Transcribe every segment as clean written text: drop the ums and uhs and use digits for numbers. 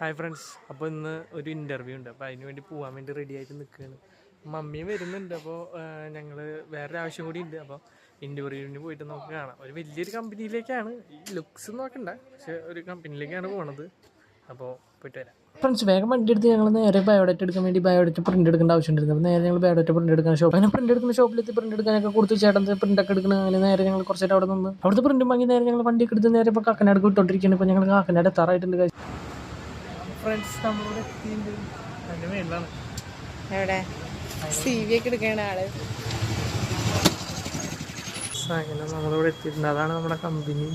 Hi friends, അപ്പോൾ ഇന്ന് ഒരു ഇൻ്റർവ്യൂ ഉണ്ട്. അപ്പോൾ അതിന് വേണ്ടി പോകാൻ വേണ്ടി റെഡി ആയിട്ട് നിൽക്കുകയാണ്. മമ്മിയും വരുന്നുണ്ട്. അപ്പോൾ ഞങ്ങൾ വേറൊരു ആവശ്യം കൂടി ഉണ്ട്. അപ്പോൾ ഇൻ്റർവ്യൂവിന് പോയിട്ട് നമുക്ക് കാണാം. ഒരു വലിയൊരു കമ്പനിയിലേക്കാണ്. ലുക്സ് നോക്കണ്ട, പക്ഷേ ഒരു കമ്പനിയിലേക്കാണ് പോണത്. അപ്പോൾ പോയിട്ട് വരാം. ഫ്രണ്ട്സ്, വേഗം വണ്ടി എടുത്ത് ഞങ്ങൾ നേരെ ബയോഡേറ്റ എടുക്കാൻ വേണ്ടി ബയോഡേറ്റ പ്രിൻ്റ് എടുക്കേണ്ട ആവശ്യമുണ്ടായിരുന്നു. അപ്പോൾ നേരെ ഞങ്ങൾ ബയോഡേറ്റ പ്രിൻ്റ് എടുക്കാൻ അങ്ങനെ പ്രിൻ്റ് എടുക്കുന്ന ഷോപ്പിലെത്തി പ്രിൻ്റ് എടുക്കാനൊക്കെ കൊടുത്ത് ചേട്ടൻ പ്രിൻ്റൊക്കെ എടുക്കണം. അങ്ങനെ നേരെ ഞങ്ങൾ കുറച്ച് നേരം അവിടെ നിന്ന് അവിടുത്തെ പ്രിൻ്റ് വാങ്ങി നേരെ ഞങ്ങൾ വണ്ടിയൊക്കെ എടുത്ത് നേരെ ഇപ്പോൾ കാക്കനാട് വിട്ടുകൊണ്ടിരിക്കുകയാണ്. ഇപ്പോൾ ഞങ്ങൾ കാക്കനാട് എത്താറായിട്ടുണ്ട്. ഫ്രണ്ട്സ്, നമ്മളിവിടെ എത്തിയിട്ടുണ്ട്. അതിൻ്റെ മേളിലാണ്. എവിടെ CV ഒക്കെ എടുക്കണ ആള്. അങ്ങനെ നമ്മളിവിടെ എത്തിയിട്ടുണ്ട്. അതാണ് നമ്മുടെ കമ്പനി.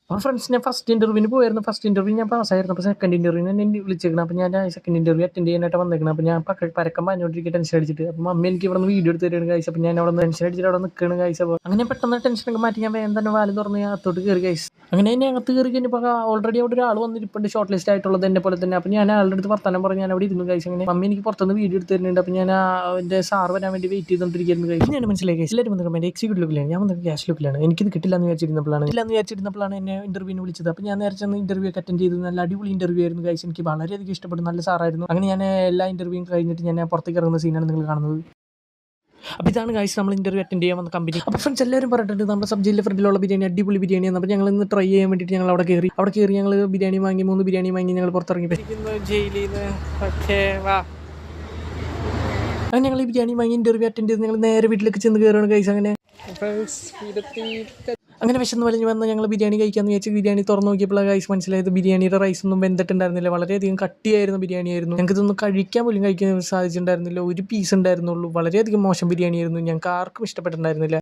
അപ്പോൾ ഫ്രണ്ട്സ്, ഞാൻ ഫസ്റ്റ് ഇൻ്റർവ്യൂവിന് പോയിരുന്നു. ഫസ്റ്റ് ഇൻ്റർവ്യൂ ഞാൻ പാസ്സായിരുന്നു. അപ്പോൾ സെക്കൻഡ് ഇൻ്റർവ്യൂവിന് എന്നെ വിളിച്ചേക്കണം. അപ്പോൾ ഞാൻ സെക്കൻഡ് ഇൻ്റർവ്യൂ അറ്റൻഡ് ചെയ്യാനായിട്ട് വന്നേക്കണം. അപ്പോൾ ഞാൻ പരക്കം പറഞ്ഞുകൊണ്ടിരിക്കുക ടെൻഷൻ അടിച്ചിട്ട്. അപ്പോൾ മമ്മി എനിക്ക് ഇവിടെ നിന്ന് വീഡിയോ എടുത്ത് തരുകയാണ് ഗൈസ്. അപ്പോൾ ഞാൻ അവിടെ നിന്ന് ടെൻഷൻ അടിച്ചിട്ട് അവിടെ നിൽക്കുകയാണ് ഗൈസ്. അപ്പോൾ അങ്ങനെ പെട്ടെന്ന് ടെൻഷനൊക്കെ മാറ്റി ഞാൻ വേഗം തന്നെ വാല് തുറന്ന് ഞാൻ അകത്തോട്ട് കയറി ഗൈസ്. അങ്ങനെ എന്നെ അകത്ത് കയറി കഴിഞ്ഞപ്പോൾ ഓൾറെഡി അവിടെ ഒരാൾ വന്നിരിപ്പുണ്ട്, ഷോർട്ട് ലിസ്റ്റ് ആയിട്ടുള്ളത് എന്നെ പോലെ തന്നെ. അപ്പോൾ ഞാൻ ആളുടെ അടുത്ത് വർത്തമാനം പറഞ്ഞ് ഞാൻ അവിടെ ഇരുന്നു ഗൈസ്. അങ്ങനെ മമ്മി എനിക്ക് പുറത്തുനിന്ന് വീഡിയോ എടുത്ത് തരുന്നുണ്ട്. അപ്പോൾ ഞാൻ എൻ്റെ സാർ വരാൻ വേണ്ടി വെയിറ്റ് ചെയ്തുകൊണ്ടിരിക്കുന്നു ഗൈസ്. ഞാൻ മനസ്സിലായി ഗൈസ്, എല്ലാവരും വന്നിട്ട് എൻ്റെ എക്സിക്യൂട്ടീവ് ലുക്കിലാണ്, ഞാൻ വന്നത് ക്യാഷ് ലുക്കിലാണ്. എനിക്കിത് കിട്ടില്ലെന്ന് വിചാരിച്ചിരുന്നപ്പോഴാണ് എന്നെ ഇൻ്റർവ്യൂവിന് വിളിച്ചത്. അപ്പോൾ ഞാൻ നേരെ ചെന്ന് ഇൻ്റർവ്യൂ ഒക്കെ അറ്റൻഡ് ചെയ്തു. നല്ല അടിപൊളി ഇൻ്റർവ്യൂ ആയിരുന്നു ഗൈസ്. എനിക്ക് വളരെയധികം ഇഷ്ടപ്പെട്ടു. നല്ല സാറായിരുന്നു. അങ്ങനെ ഞാൻ എല്ലാ ഇൻ്റർവ്യൂവും കഴിഞ്ഞിട്ട് ഞാൻ പുറത്തേക്ക് ഇറങ്ങുന്ന സീനാണ് നിങ്ങൾ കാണുന്നത്. അപ്പോൾ ഇതാണ് ഗൈസ് നമ്മൾ ഇൻ്റർവ്യൂ അറ്റൻഡ് ചെയ്യാൻ വന്ന കമ്പനി. അപ്പോൾ ഫ്രണ്ട്സ് എല്ലാവരും പറഞ്ഞിട്ടുണ്ട് നമ്മുടെ സബ്ജിയിലെ ഫ്രണ്ടിലുള്ള ബിരിയാണി അടിപൊളി ബിരിയാണിയാണ്. അപ്പോൾ ഞങ്ങൾ ഇന്ന് ട്രൈ ചെയ്യാൻ വേണ്ടിയിട്ട് ഞങ്ങൾ അവിടെ കയറി ഞങ്ങൾ ബിരിയാണി വാങ്ങി 3 ബിരിയാണി വാങ്ങി ഞങ്ങൾ പുറത്തിറങ്ങി ജയിലിൽ നിന്ന്. ഓക്കെ, വാ. അങ്ങനെ ഞങ്ങൾ ഈ ബിരിയാണി വാങ്ങി ഇൻ്റർവ്യൂ അറ്റൻഡ് ചെയ്ത് ഞങ്ങൾ നേരെ വീട്ടിലേക്ക് ചെന്ന് കയറുകയാണ് ഗൈസ്. അങ്ങനെ വിശന്ന് വലിഞ്ഞ് വന്ന് ഞങ്ങൾ ബിരിയാണി കഴിക്കാമെന്ന് വിചാരിച്ച് ബിരിയാണി തുറന്ന് നോക്കിയപ്പോൾ ഗൈസ് മനസ്സിലായത് ബിരിയാണിയുടെ റൈസ് ഒന്നും വെന്തിട്ടുണ്ടായിരുന്നില്ല. വളരെയധികം കട്ടിയായിരുന്നു ബിരിയാണിയായിരുന്നു. ഞങ്ങൾക്ക് ഇതൊന്നും കഴിക്കാൻ പോലും സാധിച്ചിട്ടുണ്ടായിരുന്നില്ല. ഒരു പീസ് ഉണ്ടായിരുന്നുള്ളൂ. വളരെയധികം മോശം ബിരിയാണിയായിരുന്നു. ഞങ്ങൾക്ക് ആർക്കും ഇഷ്ടപ്പെട്ടിട്ടുണ്ടായിരുന്നില്ല.